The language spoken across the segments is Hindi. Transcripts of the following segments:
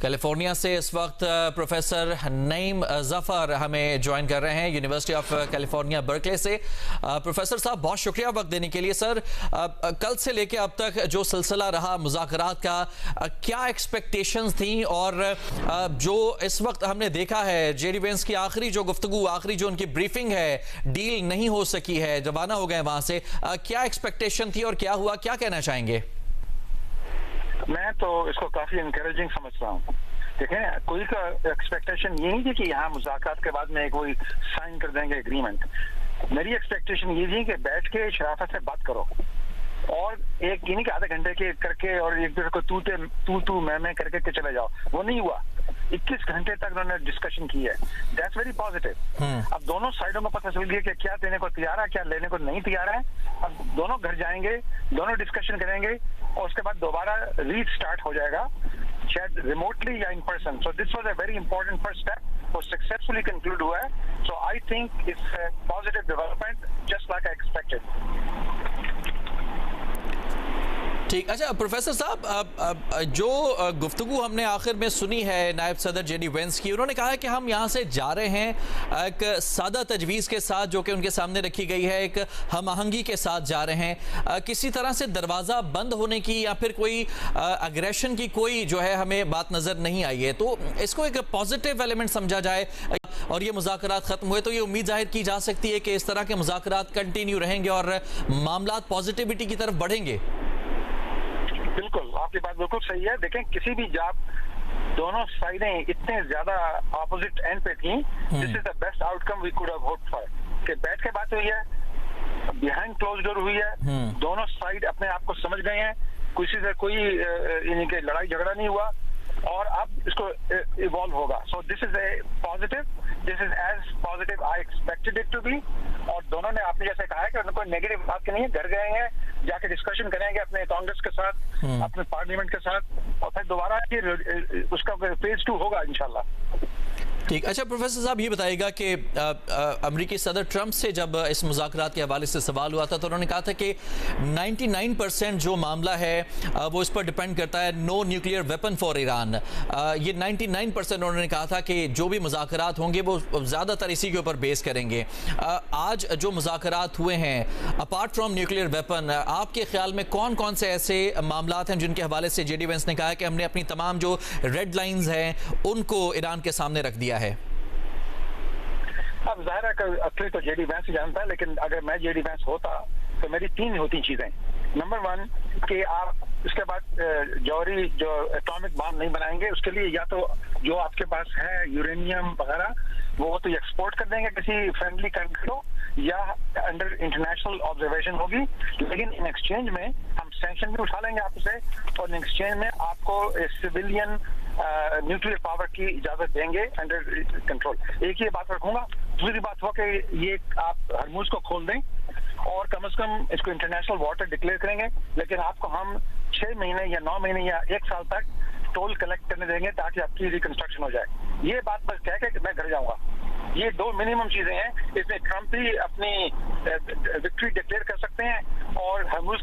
कैलिफोर्निया से इस वक्त प्रोफेसर नईम जफ़र हमें ज्वाइन कर रहे हैं यूनिवर्सिटी ऑफ कैलिफोर्निया बर्कले से। प्रोफेसर साहब, बहुत शुक्रिया वक्त देने के लिए। सर, कल से लेके अब तक जो सिलसिला रहा मुज़ाकरात का, क्या एक्सपेक्टेशंस थी और जो इस वक्त हमने देखा है जेडी वेंस की आखिरी जो गुफ्तगू, आखिरी जो उनकी ब्रीफिंग है, डील नहीं हो सकी है, रवाना हो गए वहां से, क्या एक्सपेक्टेशन थी और क्या हुआ, क्या कहना चाहेंगे? मैं तो इसको काफी इनकरेजिंग समझता हूँ। देखें, कोई का एक्सपेक्टेशन ये नहीं थी कि यहाँ मुज़ाकरात के बाद में कोई साइन कर देंगे एग्रीमेंट। मेरी एक्सपेक्टेशन ये थी कि बैठ के शराफत से बात करो और एक ये नहीं कि आधे घंटे के करके और एक दूसरे को तू मैं करके के चले जाओ। वो नहीं हुआ। 21 घंटे तक उन्होंने डिस्कशन की है। That's very positive. अब दोनों साइडों में पता चल गया कि क्या देने को तैयार है, क्या लेने को नहीं तैयार है। अब दोनों घर जाएंगे, दोनों डिस्कशन करेंगे और उसके बाद दोबारा रीड स्टार्ट हो जाएगा, शायद रिमोटली या in person. So this was a very important first step, वो सक्सेसफुली कंक्लूड हुआ है। So I think it's a positive development, just like I expected. ठीक। अच्छा प्रोफेसर साहब, जो गुफ्तगू हमने आखिर में सुनी है नायब सदर जेडी वेंस की, उन्होंने कहा है कि हम यहाँ से जा रहे हैं एक सादा तजवीज़ के साथ जो कि उनके सामने रखी गई है, एक हम आहंगी के साथ जा रहे हैं। किसी तरह से दरवाज़ा बंद होने की या फिर कोई अग्रेशन की कोई जो है हमें बात नज़र नहीं आई है। तो इसको एक पॉजिटिव एलिमेंट समझा जाए और ये मुज़ाकरात ख़त्म हुए तो ये उम्मीद जाहिर की जा सकती है कि इस तरह के मुज़ाकरात कंटिन्यू रहेंगे और मामलात पॉजिटिविटी की तरफ बढ़ेंगे। बिल्कुल, आपकी बात बिल्कुल सही है। देखें, किसी भी जब दोनों साइडें इतने ज्यादा ऑपोजिट एंड पे थी, this is the best outcome we could have hoped for. कि बैठ के बात हुई है, बिहाइंड क्लोज डोर हुई है, दोनों साइड अपने आप को समझ गए हैं, किसी से कोई इनके लड़ाई झगड़ा नहीं हुआ और अब इसको इवॉल्व होगा। So this is a positive, this is as positive I expected it to be. और दोनों ने आपने जैसे कहा है कि उनको नेगेटिव बात की नहीं है, घर गए हैं, जाके डिस्कशन करेंगे अपने कांग्रेस के साथ, अपने पार्लियामेंट के साथ, और फिर दोबारा फिर उसका फेज 2 होगा इंशाल्लाह। ठीक। अच्छा प्रोफेसर साहब, ये बताइएगा कि अमेरिकी सदर ट्रंप से जब इस मुज़ाकरात के हवाले से सवाल हुआ था तो उन्होंने कहा था कि 99% जो मामला है वो इस पर डिपेंड करता है no nuclear weapon for Iran. ये 99% उन्होंने कहा था कि जो भी मुज़ाकरात होंगे वो ज़्यादातर इसी के ऊपर बेस करेंगे। आज जो मुज़ाकरात हुए हैं अपार्ट फ्राम न्यूक्लियर वेपन, आपके ख्याल में कौन कौन से ऐसे मामलात हैं जिनके हवाले से जेडी वेंस ने कहा है कि हमने अपनी तमाम जो रेड लाइन्स हैं उनको ईरान के सामने रख दिया है? अब जाहिर है कि असली तो जेडी वेंस ही जानता है, लेकिन अगर मैं जेडी वेंस होता तो मेरी 3 होती चीजें। नंबर 1 कि आप इसके बाद जौहरी जो एटॉमिक बम नहीं बनाएंगे, उसके लिए या तो जो आपके पास है यूरेनियम वगैरह वो तो एक्सपोर्ट कर देंगे किसी फ्रेंडली कंट्री को या अंडर इंटरनेशनल ऑब्जर्वेशन होगी, लेकिन इन एक्सचेंज में हम सैंक्शन भी उठा लेंगे आपसे और इन एक्सचेंज में आपको सिविलियन न्यूक्लियर पावर की इजाजत देंगे अंडर कंट्रोल। एक ये बात रखूंगा। दूसरी बात हो कि ये आप हरमुज को खोल दें और कम से कम इसको इंटरनेशनल वाटर डिक्लेयर करेंगे, लेकिन आपको हम 6 महीने या 9 महीने या 1 साल तक टोल कलेक्ट करने देंगे ताकि आपकी रिकंस्ट्रक्शन हो जाए। ये बात बस कह के मैं घर जाऊंगा। ये 2 मिनिमम चीजें हैं। इसमें ट्रंप भी अपनी विक्ट्री डिक्लेयर कर सकते हैं और हरमुज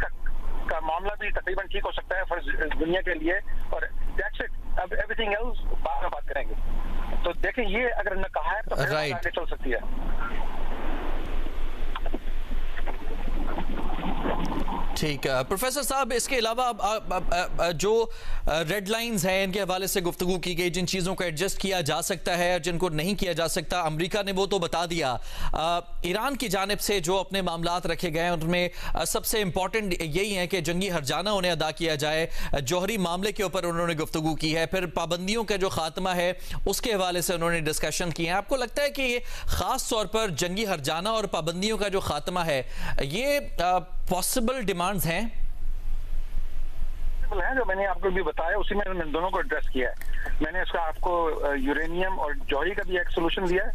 का मामला भी तकरीबन ठीक हो सकता है फर्ज दुनिया के लिए, और दैट्स इट। अब एवरीथिंग एल्स बाद में बात करेंगे। तो देखें, ये अगर न कहा है तो फिर आगे चल सकती है। ठीक है प्रोफेसर साहब, इसके अलावा जो रेड लाइंस हैं इनके हवाले से गुफ्तगू की गई, जिन चीज़ों को एडजस्ट किया जा सकता है और जिनको नहीं किया जा सकता, अमेरिका ने वो तो बता दिया। ईरान की जानिब से जो अपने मामलात रखे गए हैं उनमें सबसे इम्पॉर्टेंट यही है कि जंगी हर्जाना उन्हें अदा किया जाए। जौहरी मामले के ऊपर उन्होंने गुफ्तगू की है, फिर पाबंदियों का जो खात्मा है उसके हवाले से उन्होंने डिस्कशन किए हैं। आपको लगता है कि ये ख़ास तौर पर जंगी हर्जाना और पाबंदियों का जो खात्मा है ये पॉसिबल डिमांड्स हैं? है जो मैंने आपको भी बताया, उसी में मैंने दोनों को एड्रेस किया है। मैंने इसका आपको यूरेनियम और जौहरी का भी एक सोल्यूशन दिया है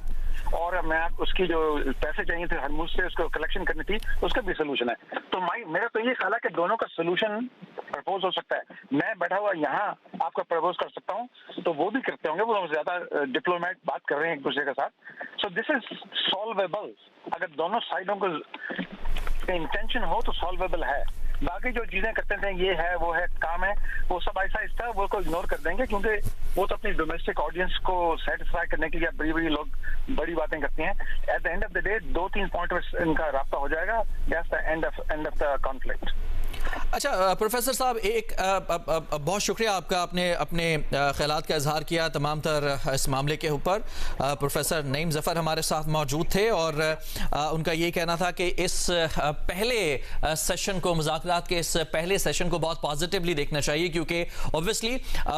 और मैं उसकी जो पैसे चाहिए थे हरमुज से उसको कलेक्शन करनी थी उसका भी सोल्यूशन है। तो मेरा तो ये ख्याल है कि दोनों का सोल्यूशन प्रपोज हो सकता है। मैं बैठा हुआ यहाँ आपका प्रपोज कर सकता हूँ तो वो भी करते होंगे, वो ज्यादा डिप्लोमेट बात कर रहे हैं एक दूसरे के साथ। So this is solvable. अगर दोनों साइडों को इंटेंशन हो तो सॉल्वेबल है। बाकी जो चीजें करते थे ये है वो है काम है, वो सब ऐसा आहिस्ता वो को इग्नोर कर देंगे, क्योंकि वो तो अपनी डोमेस्टिक ऑडियंस को सेटिस्फाई करने के लिए बड़ी बड़ी लोग बड़ी बातें करती हैं। At the end of the day 2-3 point में इनका रास्ता हो जाएगा। That's the end of the conflict. अच्छा प्रोफेसर साहब, एक बहुत शुक्रिया आपका, आपने अपने ख्यालात का इजहार किया तमाम तर इस मामले के ऊपर। प्रोफेसर नईम ज़फ़र हमारे साथ मौजूद थे और उनका ये कहना था कि इस पहले सेशन को, मुज़ाकरात के इस पहले सेशन को बहुत पॉजिटिवली देखना चाहिए, क्योंकि ऑब्वियसली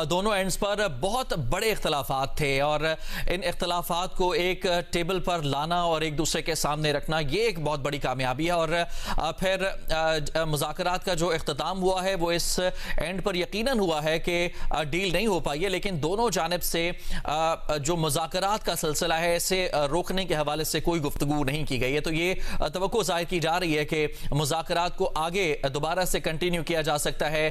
दोनों एंड्स पर बहुत बड़े इख्तलाफात थे और इन इख्तलाफात को एक टेबल पर लाना और एक दूसरे के सामने रखना ये एक बहुत बड़ी कामयाबी है। और फिर मुज़ाकरात का जो इख्तिताम हुआ है वो इस एंड पर यकीनन हुआ है कि डील नहीं हो पाई है, लेकिन दोनों जानिब से जो मुज़ाकरात का सिलसिला है इसे रोकने के हवाले से कोई गुफ्तगू नहीं की गई है। तो ये तवक्को ज़ाहिर की जा रही है कि मुज़ाकरात को आगे दोबारा से कंटिन्यू किया जा सकता है।